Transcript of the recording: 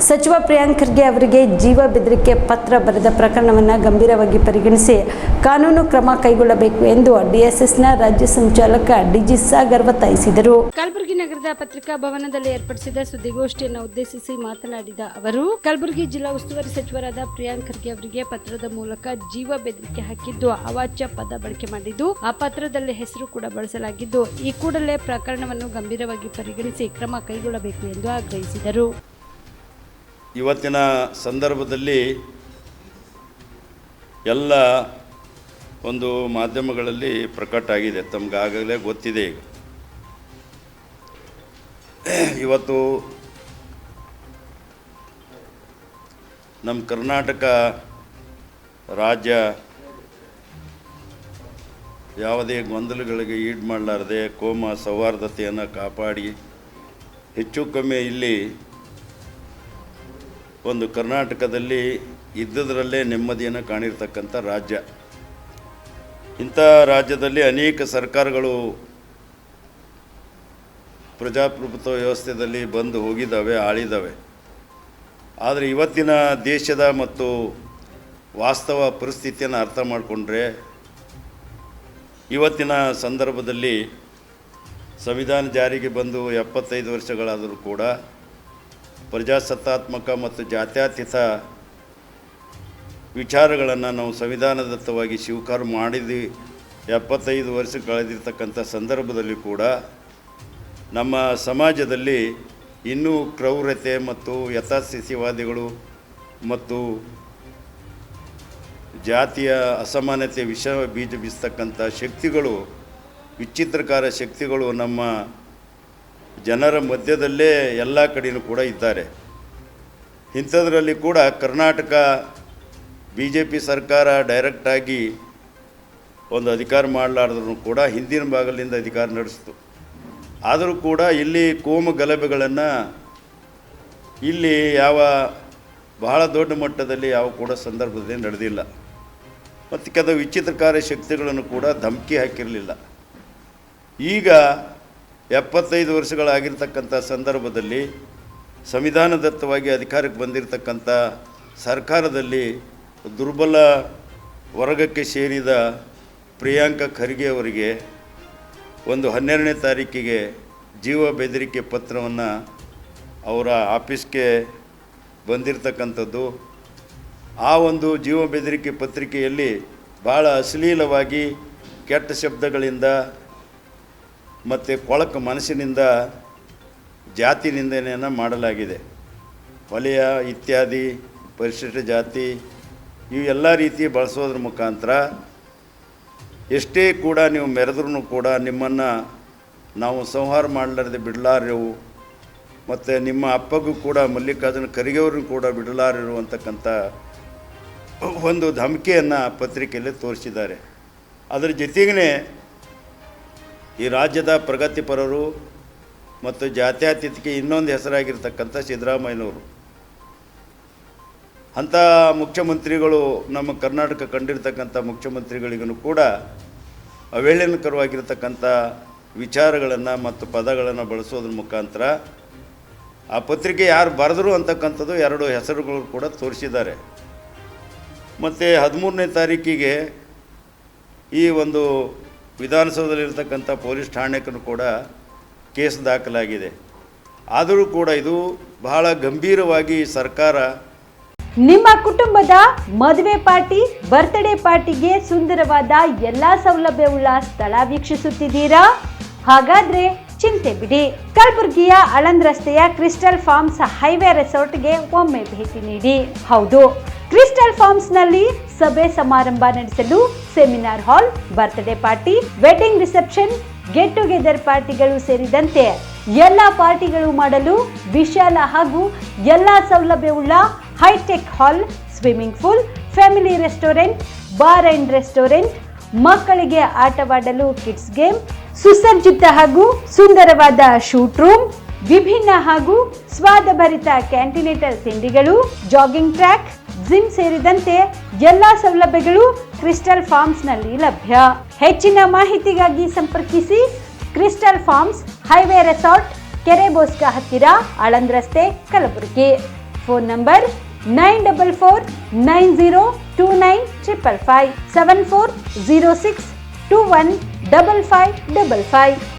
ಸಚಿವ ಪ್ರಿಯಾಂಕ್ ಖರ್ಗೆ ಅವರಿಗೆ ಜೀವ ಬೆದರಿಕೆ ಪತ್ರ ಬರೆದ ಪ್ರಕರಣವನ್ನು ಗಂಭೀರವಾಗಿ ಪರಿಗಣಿಸಿ ಕಾನೂನು ಕ್ರಮ ಕೈಗೊಳ್ಳಬೇಕು ಎಂದು ಡಿಎಸ್ಎಸ್ನ ರಾಜ್ಯ ಸಂಚಾಲಕ ಡಿಜಿ ಸಾಗರ್ ಒತ್ತಾಯಿಸಿದರು. ಕಲಬುರಗಿ ನಗರದ ಪತ್ರಿಕಾ ಭವನದಲ್ಲಿ ಏರ್ಪಡಿಸಿದ ಸುದ್ದಿಗೋಷ್ಠಿಯನ್ನು ಉದ್ದೇಶಿಸಿ ಮಾತನಾಡಿದ ಅವರು, ಕಲಬುರಗಿ ಜಿಲ್ಲಾ ಉಸ್ತುವಾರಿ ಸಚಿವರಾದ ಪ್ರಿಯಾಂಕ್ ಖರ್ಗೆ ಅವರಿಗೆ ಪತ್ರದ ಮೂಲಕ ಜೀವ ಬೆದರಿಕೆ ಹಾಕಿದ್ದು, ಅವಾಚ್ಯ ಪದ ಬಳಕೆ ಮಾಡಿದ್ದು, ಆ ಪತ್ರದಲ್ಲಿ ಹೆಸರು ಕೂಡ ಬಳಸಲಾಗಿದ್ದು, ಈ ಕೂಡಲೇ ಪ್ರಕರಣವನ್ನು ಗಂಭೀರವಾಗಿ ಪರಿಗಣಿಸಿ ಕ್ರಮ ಕೈಗೊಳ್ಳಬೇಕು ಎಂದು ಆಗ್ರಹಿಸಿದರು. ಇವತ್ತಿನ ಸಂದರ್ಭದಲ್ಲಿ ಎಲ್ಲ ಒಂದು ಮಾಧ್ಯಮಗಳಲ್ಲಿ ಪ್ರಕಟ ಆಗಿದೆ, ತಮಗಾಗಲೇ ಗೊತ್ತಿದೆ. ಇವತ್ತು ನಮ್ಮ ಕರ್ನಾಟಕ ರಾಜ್ಯ ಯಾವುದೇ ಗೊಂದಲಗಳಿಗೆ ಈಡು ಮಾಡಲಾರದೆ ಕೋಮ ಸೌಹಾರ್ದತೆಯನ್ನು ಕಾಪಾಡಿ ಹೆಚ್ಚು ಕಮ್ಮಿ ಇಲ್ಲಿ ಒಂದು ಕರ್ನಾಟಕದಲ್ಲಿ ಇದ್ದದರಲ್ಲೇ ನೆಮ್ಮದಿಯನ್ನು ಕಾಣಿರ್ತಕ್ಕಂಥ ರಾಜ್ಯ. ಇಂಥ ರಾಜ್ಯದಲ್ಲಿ ಅನೇಕ ಸರ್ಕಾರಗಳು ಪ್ರಜಾಪ್ರಭುತ್ವ ವ್ಯವಸ್ಥೆಯಲ್ಲಿ ಬಂದು ಹೋಗಿದ್ದಾವೆ, ಆಳಿದ್ದಾವೆ. ಆದರೆ ಇವತ್ತಿನ ದೇಶದ ಮತ್ತು ವಾಸ್ತವ ಪರಿಸ್ಥಿತಿಯನ್ನು ಅರ್ಥ ಮಾಡಿಕೊಂಡ್ರೆ ಇವತ್ತಿನ ಸಂದರ್ಭದಲ್ಲಿ ಸಂವಿಧಾನ ಜಾರಿಗೆ ಬಂದು 75 ವರ್ಷಗಳಾದರೂ ಕೂಡ ಪ್ರಜಾಸತ್ತಾತ್ಮಕ ಮತ್ತು ಜಾತ್ಯತೀತ ವಿಚಾರಗಳನ್ನು ನಾವು ಸಂವಿಧಾನದತ್ತವಾಗಿ ಸ್ವೀಕಾರ ಮಾಡಿದ್ವಿ. 75 ವರ್ಷ ಕಳೆದಿರ್ತಕ್ಕಂಥ ಸಂದರ್ಭದಲ್ಲಿ ಕೂಡ ನಮ್ಮ ಸಮಾಜದಲ್ಲಿ ಇನ್ನೂ ಕ್ರೌರ್ಯತೆ ಮತ್ತು ಯಥಾಸ್ಥಿತಿವಾದಿಗಳು ಮತ್ತು ಜಾತಿಯ ಅಸಮಾನತೆ ಬೀಜ ಬೀಸ್ತಕ್ಕಂಥ ಶಕ್ತಿಗಳು, ವಿಚಿತ್ರಕಾರ ಶಕ್ತಿಗಳು ನಮ್ಮ ಜನರ ಮಧ್ಯದಲ್ಲೇ ಎಲ್ಲ ಕಡೆಯೂ ಕೂಡ ಇದ್ದಾರೆ. ಇಂಥದ್ರಲ್ಲಿ ಕೂಡ ಕರ್ನಾಟಕ BJP ಸರ್ಕಾರ ಡೈರೆಕ್ಟಾಗಿ ಒಂದು ಅಧಿಕಾರ ಮಾಡಲಾರ್ದ್ರೂ ಕೂಡ ಹಿಂದಿನ ಭಾಗದಿಂದ ಅಧಿಕಾರ ನಡೆಸಿತು. ಆದರೂ ಕೂಡ ಇಲ್ಲಿ ಕೋಮು ಗಲಭೆಗಳನ್ನು ಇಲ್ಲಿ ಬಹಳ ದೊಡ್ಡ ಮಟ್ಟದಲ್ಲಿ ಯಾವ ಕೂಡ ಸಂದರ್ಭದಲ್ಲಿ ನಡೆದಿಲ್ಲ. ಮತ್ತು ಕೆಲವು ವಿಚಿತ್ರಕಾರ ಶಕ್ತಿಗಳನ್ನು ಕೂಡ ಧಮಕಿ ಹಾಕಿರಲಿಲ್ಲ. ಈಗ 75 ವರ್ಷಗಳಾಗಿರ್ತಕ್ಕಂಥ ಸಂದರ್ಭದಲ್ಲಿ ಸಂವಿಧಾನದತ್ತವಾಗಿ ಅಧಿಕಾರಕ್ಕೆ ಬಂದಿರತಕ್ಕಂಥ ಸರ್ಕಾರದಲ್ಲಿ ದುರ್ಬಲ ವರ್ಗಕ್ಕೆ ಸೇರಿದ ಪ್ರಿಯಾಂಕ ಖರ್ಗೆ ಅವರಿಗೆ ಒಂದು 12ನೇ ತಾರೀಕಿಗೆ ಜೀವ ಬೆದರಿಕೆ ಪತ್ರವನ್ನು ಅವರ ಆಫೀಸ್ಗೆ ಬಂದಿರತಕ್ಕಂಥದ್ದು. ಆ ಒಂದು ಜೀವ ಬೆದರಿಕೆ ಪತ್ರಿಕೆಯಲ್ಲಿ ಭಾಳ ಅಶ್ಲೀಲವಾಗಿ ಕೆಟ್ಟ ಶಬ್ದಗಳಿಂದ ಮತ್ತು ಕೊಳಕು ಮನಸ್ಸಿನಿಂದ ಜಾತಿ ನಿಂದನೆಯನ್ನು ಮಾಡಲಾಗಿದೆ. ವಲಯ ಇತ್ಯಾದಿ ಪರಿಶಿಷ್ಟ ಜಾತಿ ಇವೆಲ್ಲ ರೀತಿ ಬಳಸೋದ್ರ ಮುಖಾಂತರ ಎಷ್ಟೇ ಕೂಡ ನೀವು ಮೆರೆದ್ರೂ ಕೂಡ ನಿಮ್ಮನ್ನು ನಾವು ಸಂಹಾರ ಮಾಡಲಾರದೆ ಬಿಡಲಾರೆವು, ಮತ್ತು ನಿಮ್ಮ ಅಪ್ಪಗೂ ಕೂಡ ಮಲ್ಲಿಕಾರ್ಜುನ ಖರ್ಗೆ ಅವ್ರನ್ನ ಕೂಡ ಬಿಡಲಾರೆವು ಅಂತಕ್ಕಂಥ ಒಂದು ಧಮಕಿಯನ್ನು ಪತ್ರಿಕೆಯಲ್ಲಿ ತೋರಿಸಿದ್ದಾರೆ. ಅದರ ಜೊತೆಗೇ ಈ ರಾಜ್ಯದ ಪ್ರಗತಿಪರರು ಮತ್ತು ಜಾತ್ಯತೀತಕ್ಕೆ ಇನ್ನೊಂದು ಹೆಸರಾಗಿರ್ತಕ್ಕಂಥ ಸಿದ್ದರಾಮಯ್ಯನವರು, ಅಂಥ ಮುಖ್ಯಮಂತ್ರಿಗಳು ನಮ್ಮ ಕರ್ನಾಟಕ ಕಂಡಿರ್ತಕ್ಕಂಥ ಮುಖ್ಯಮಂತ್ರಿಗಳಿಗೂ ಕೂಡ ಅವೇಳನಕರವಾಗಿರ್ತಕ್ಕಂಥ ವಿಚಾರಗಳನ್ನು ಮತ್ತು ಪದಗಳನ್ನು ಬಳಸೋದ್ರ ಮುಖಾಂತರ ಆ ಪತ್ರಿಕೆ ಯಾರು ಬರೆದರು ಅಂತಕ್ಕಂಥದ್ದು 2 ಹೆಸರುಗಳು ಕೂಡ ತೋರಿಸಿದ್ದಾರೆ. ಮತ್ತು 13ನೇ ತಾರೀಕಿಗೆ ಈ ಒಂದು ವಿಧಾನಸೌಧದಲ್ಲಿರ್ತಕ್ಕಂಥ ಪೊಲೀಸ್ ಠಾಣೆಗೂ ಕೂಡ ಕೇಸ್ ದಾಖಲಾಗಿದೆ. ಆದರೂ ಕೂಡ ಇದು ಬಹಳ ಗಂಭೀರವಾಗಿ ಸರ್ಕಾರ ನಿಮ್ಮ ಕುಟುಂಬದ ಮದುವೆ ಪಾರ್ಟಿ, ಬರ್ತ್ಡೇ ಪಾರ್ಟಿಗೆ ಸುಂದರವಾದ ಎಲ್ಲಾ ಸೌಲಭ್ಯವುಳ್ಳ ಸ್ಥಳ ವೀಕ್ಷಿಸುತ್ತಿದ್ದೀರಾ? ಹಾಗಾದ್ರೆ ಚಿಂತೆ ಬಿಡಿ. ಕಲಬುರಗಿಯ ಆಳಂದ್ ರಸ್ತೆಯ ಕ್ರಿಸ್ಟಲ್ ಫಾರ್ಮ್ಸ್ ಹೈವೇ ರೆಸಾರ್ಟ್ಗೆ ಒಮ್ಮೆ ಭೇಟಿ ನೀಡಿ. ಹೌದು, ಕ್ರಿಸ್ಟಲ್ ಫಾರ್ಮ್ಸ್ ನಲ್ಲಿ ಸಭೆ ಸಮಾರಂಭ ನಡೆಸಲು seminar hall, birthday party, wedding reception, get together ಪಾರ್ಟಿಗಳು ಸೇರಿದಂತೆ ಎಲ್ಲ ಪಾರ್ಟಿಗಳು ಮಾಡಲು ವಿಶಾಲ ಹಾಗೂ ಎಲ್ಲ ಸೌಲಭ್ಯವುಳ್ಳ hi-tech hall, swimming pool, family restaurant, bar and restaurant, ಮಕ್ಕಳಿಗೆ ಆಟವಾಡಲು ಕಿಡ್ಸ್ ಗೇಮ್, ಸುಸಜ್ಜಿತ ಹಾಗೂ ಸುಂದರವಾದ ಶೂಟ್ ರೂಮ್, ವಿಭಿನ್ನ ಹಾಗೂ ಸ್ವಾದಭರಿತ ಕ್ಯಾಂಟಿನೇಟಲ್ ತಿಂಡಿಗಳು, ಜಾಗಿಂಗ್ ಟ್ರ್ಯಾಕ್, ಜಿಮ್ ಸೇರಿದಂತೆ ಎಲ್ಲಾ ಸೌಲಭ್ಯಗಳು ಕ್ರಿಸ್ಟಲ್ ಫಾರ್ಮ್ಸ್ ನಲ್ಲಿ ಲಭ್ಯ. ಹೆಚ್ಚಿನ ಮಾಹಿತಿಗಾಗಿ ಸಂಪರ್ಕಿಸಿ ಕ್ರಿಸ್ಟಲ್ ಫಾರ್ಮ್ಸ್ ಹೈವೇ ರೆಸಾರ್ಟ್, ಕೆರೆ ಬೋಸ್ಕ ಹತ್ತಿರ, ಆಳಂದ್ ರಸ್ತೆ, ಕಲಬುರಗಿ. Phone number 9449029555 7406215555.